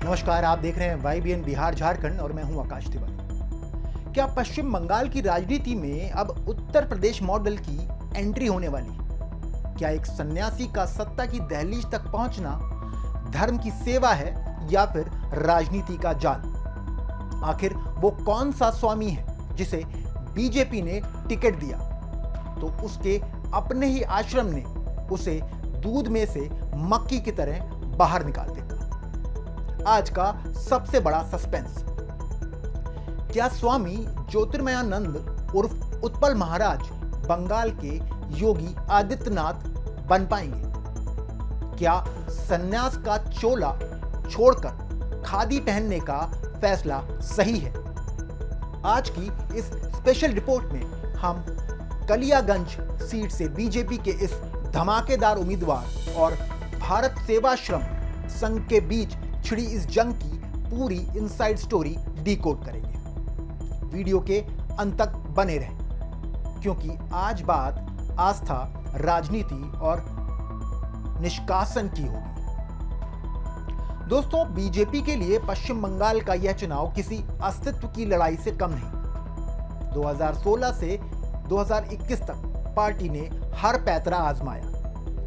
नमस्कार, आप देख रहे हैं YBN बिहार झारखंड और मैं हूं आकाश तिवारी। क्या पश्चिम बंगाल की राजनीति में अब उत्तर प्रदेश मॉडल की एंट्री होने वाली है? क्या एक सन्यासी का सत्ता की दहलीज तक पहुंचना धर्म की सेवा है या फिर राजनीति का जाल? आखिर वो कौन सा स्वामी है जिसे बीजेपी ने टिकट दिया तो उसके अपने ही आश्रम ने उसे दूध में से मक्खी की तरह बाहर निकाल दिया? आज का सबसे बड़ा सस्पेंस, क्या स्वामी ज्योतिर्मयानंद उर्फ उत्पल महाराज बंगाल के योगी आदित्यनाथ बन पाएंगे? क्या सन्यास का चोला छोड़कर खादी पहनने का फैसला सही है? आज की इस स्पेशल रिपोर्ट में हम कलियागंज सीट से बीजेपी के इस धमाकेदार उम्मीदवार और भारत सेवाश्रम संघ के बीच छिड़ी इस जंग की पूरी इनसाइड स्टोरी डीकोड करेंगे। वीडियो के अंत तक बने रहें क्योंकि आज बात आस्था, राजनीति और निष्कासन की होगी। दोस्तों, बीजेपी के लिए पश्चिम बंगाल का यह चुनाव किसी अस्तित्व की लड़ाई से कम नहीं। 2016 से 2021 तक पार्टी ने हर पैतरा आजमाया,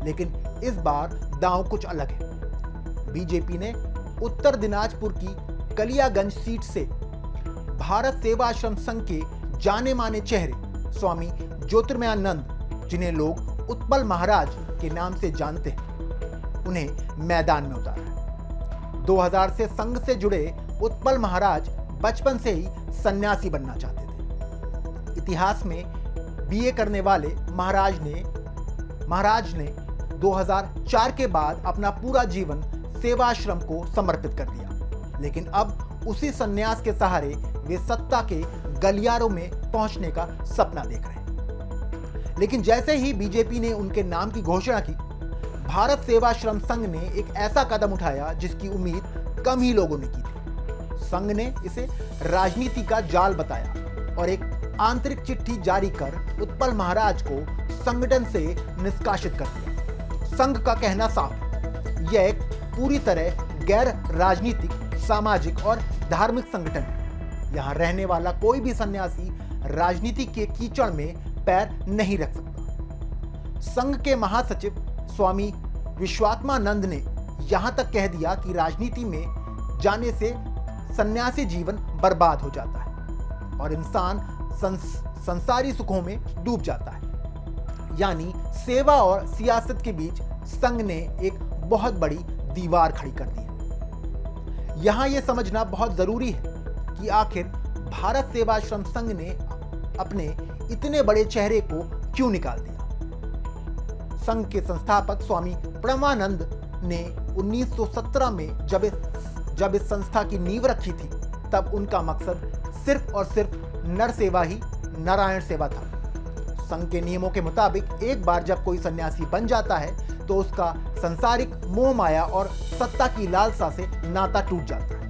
लेकिन इस बार दांव कुछ अलग है। बीजेपी ने उत्तर दिनाजपुर की कलियागंज सीट से भारत सेवाश्रम संघ के जाने माने चेहरे स्वामी ज्योतिर्मयानंद, जिन्हें लोग उत्पल महाराज के नाम से जानते हैं, उन्हें मैदान में उतारा है। 2000 से संघ से जुड़े उत्पल महाराज बचपन से ही सन्यासी बनना चाहते थे। इतिहास में बीए करने वाले महाराज ने 2004 के बाद अपना पूरा जीवन सेवाश्रम को समर्पित कर दिया, लेकिन अब उसी सन्यास के सहारे वे सत्ता के गलियारों में पहुंचने का सपना देख रहे हैं। लेकिन जैसे ही बीजेपी ने उनके नाम की घोषणा की, भारत सेवाश्रम संघ ने एक ऐसा कदम उठाया जिसकी उम्मीद कम ही लोगों ने की थी। संघ ने इसे राजनीति का जाल बताया और एक आंतरिक चिट्ठी जारी कर उत्पल महाराज को संगठन से निष्कासित कर दिया। संघ का कहना साफ है, यह एक पूरी तरह गैर राजनीतिक, सामाजिक और धार्मिक संगठन है। यहाँ रहने वाला कोई भी सन्यासी राजनीति के कीचड़ में पैर नहीं रख सकता। संघ के महासचिव स्वामी विश्वात्मानंद ने यहाँ तक कह दिया कि राजनीति में जाने से सन्यासी जीवन बर्बाद हो जाता है और इंसान संसारी सुखों में डूब जाता है। यानी सेवा और सियासत के बीच संघ ने एक बहुत बड़ी दीवार खड़ी कर दी है। यहां यह समझना बहुत जरूरी है कि आखिर भारत सेवाश्रम संघ ने अपने इतने बड़े चेहरे को क्यों निकाल दिया। संघ के संस्थापक स्वामी प्रणवानंद ने 1917 में जब इस संस्था की नींव रखी थी, तब उनका मकसद सिर्फ और सिर्फ नर सेवा ही नारायण सेवा था। संघ के नियमों के मुताबिक एक बार जब कोई सन्यासी बन जाता है तो उसका संसारिक मोह माया और सत्ता की लालसा से नाता टूट जाता है।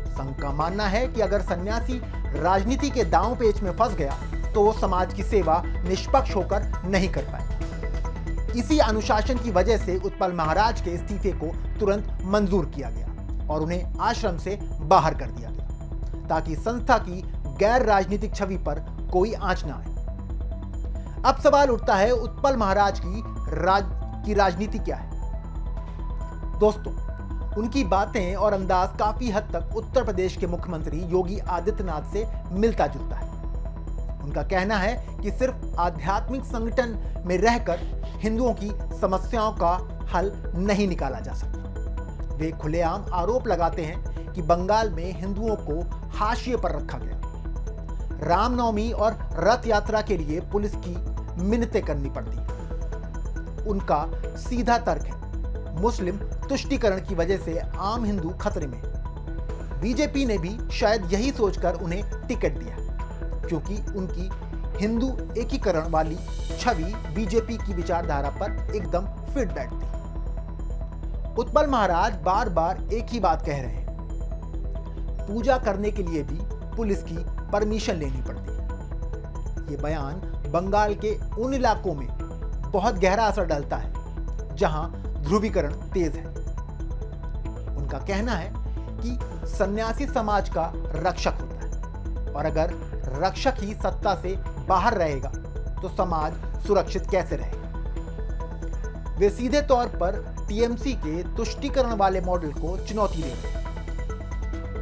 संघ का मानना है कि अगर सन्यासी राजनीति के दांव पेच में फंस गया तो वो समाज की सेवा निष्पक्ष होकर नहीं कर पाए। इसी अनुशासन की वजह से उत्पल महाराज के इस्तीफे को तुरंत मंजूर किया गया और उन्हें आश्रम से बाहर कर दिया गया ताकि संस्था की गैर राजनीतिक छवि पर कोई आंच न आए। अब सवाल उठता है, उत्पल महाराज की राजनीति क्या है? दोस्तों, उनकी बातें और अंदाज काफी हद तक उत्तर प्रदेश के मुख्यमंत्री योगी आदित्यनाथ से मिलता जुलता है। उनका कहना है कि सिर्फ आध्यात्मिक संगठन में रहकर हिंदुओं की समस्याओं का हल नहीं निकाला जा सकता। वे खुलेआम आरोप लगाते हैं कि बंगाल में हिंदुओं को हाशिए पर रखा गया। रामनवमी और रथ यात्रा के लिए पुलिस की मिन्नतें करनी पड़ती है। उनका सीधा तर्क है, मुस्लिम तुष्टीकरण की वजह से आम हिंदू खतरे में। बीजेपी ने भी शायद यही सोचकर उन्हें टिकट दिया, क्योंकि उनकी हिंदू एकीकरण वाली छवि बीजेपी की विचारधारा पर एकदम फिट बैठती। उत्पल महाराज बार बार एक ही बात कह रहे हैं, पूजा करने के लिए भी पुलिस की परमिशन लेनी पड़ती है। ये बयान बंगाल के उन इलाकों में बहुत गहरा असर डालता है जहां ध्रुवीकरण तेज है। उनका कहना है कि सन्यासी समाज का रक्षक होता है और अगर रक्षक ही सत्ता से बाहर रहेगा तो समाज सुरक्षित कैसे रहेगा। वे सीधे तौर पर टीएमसी के तुष्टीकरण वाले मॉडल को चुनौती देंगे।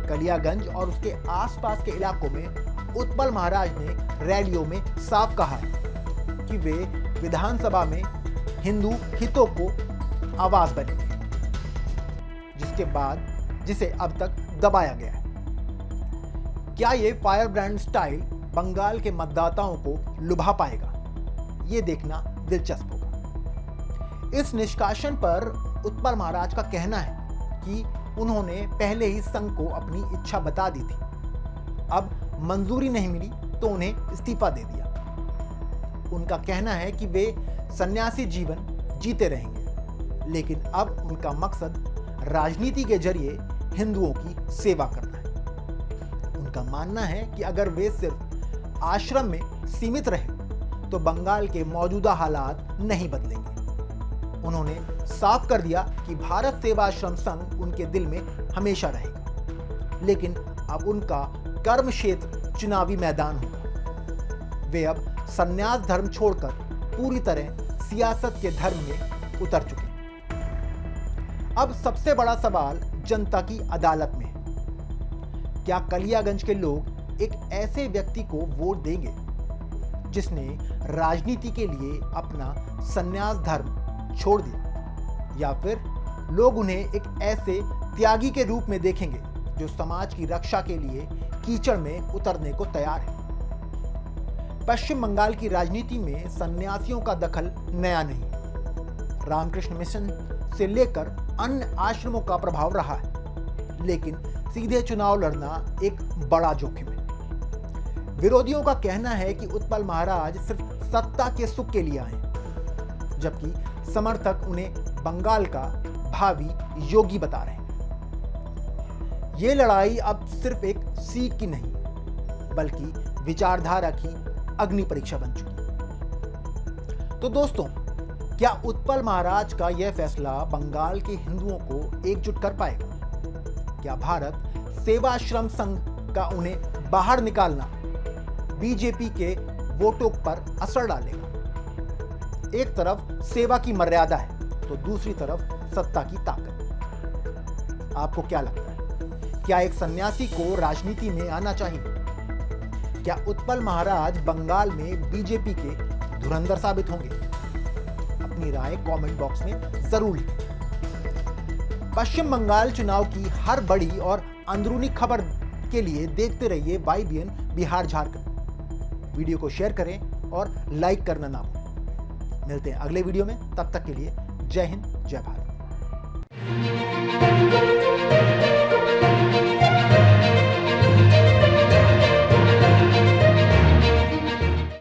कलियागंज और उसके आसपास के इलाकों में उत्पल महाराज ने रैलियों में साफ कहा कि वे विधानसभा में हिंदू हितों को आवाज बनेंगे, जिसे अब तक दबाया गया है। क्या ये फायर ब्रांड स्टाइल बंगाल के मतदाताओं को लुभा पाएगा, ये देखना दिलचस्प होगा। इस निष्कासन पर उत्पल महाराज का कहना है कि उन्होंने पहले ही संघ को अपनी इच्छा बता दी थी, अब मंजूरी नहीं मिली तो उन्हें इस्तीफा दे दिया। उनका कहना है कि वे सन्यासी जीवन जीते रहेंगे, लेकिन अब उनका मकसद राजनीति के जरिए हिंदुओं की सेवा करना है। उनका मानना है कि अगर वे सिर्फ आश्रम में सीमित रहे तो बंगाल के मौजूदा हालात नहीं बदलेंगे। उन्होंने साफ कर दिया कि भारत सेवाश्रम संघ उनके दिल में हमेशा रहेगा, लेकिन अब उनका कर्म क्षेत्र चुनावी मैदान होगा। वे अब संन्यास धर्म छोड़कर पूरी तरह सियासत के धर्म में उतर चुके हैं। अब सबसे बड़ा सवाल जनता की अदालत में है। क्या कलियागंज के लोग एक ऐसे व्यक्ति को वोट देंगे जिसने राजनीति के लिए अपना संन्यास धर्म छोड़ दिया, या फिर लोग उन्हें एक ऐसे त्यागी के रूप में देखेंगे जो समाज की रक्षा के लिए कीचड़ में उतरने को तैयार है। पश्चिम बंगाल की राजनीति में सन्यासियों का दखल नया नहीं। रामकृष्ण मिशन से लेकर अन्य आश्रमों का प्रभाव रहा है, लेकिन सीधे चुनाव लड़ना एक बड़ा जोखिम है। विरोधियों का कहना है कि उत्पल महाराज सिर्फ सत्ता के सुख के लिए आए, जबकि समर्थक उन्हें बंगाल का भावी योगी बता रहे हैं। ये लड़ाई अब सिर्फ एक सीट की नहीं, बल्कि विचारधारा की अग्नि परीक्षा बन चुकी है। तो दोस्तों, क्या उत्पल महाराज का यह फैसला बंगाल के हिंदुओं को एकजुट कर पाएगा? क्या भारत सेवाश्रम संघ का उन्हें बाहर निकालना बीजेपी के वोटों पर असर डालेगा? एक तरफ सेवा की मर्यादा है तो दूसरी तरफ सत्ता की ताकत। आपको क्या लगता है, क्या एक सन्यासी को राजनीति में आना चाहिए? क्या उत्पल महाराज बंगाल में बीजेपी के धुरंधर साबित होंगे? अपनी राय कमेंट बॉक्स में जरूर लिखें। पश्चिम बंगाल चुनाव की हर बड़ी और अंदरूनी खबर के लिए देखते रहिए YBN बिहार झारखंड। वीडियो को शेयर करें और लाइक करना ना भूलें। मिलते हैं अगले वीडियो में, तब तक के लिए जय हिंद, जय भारत।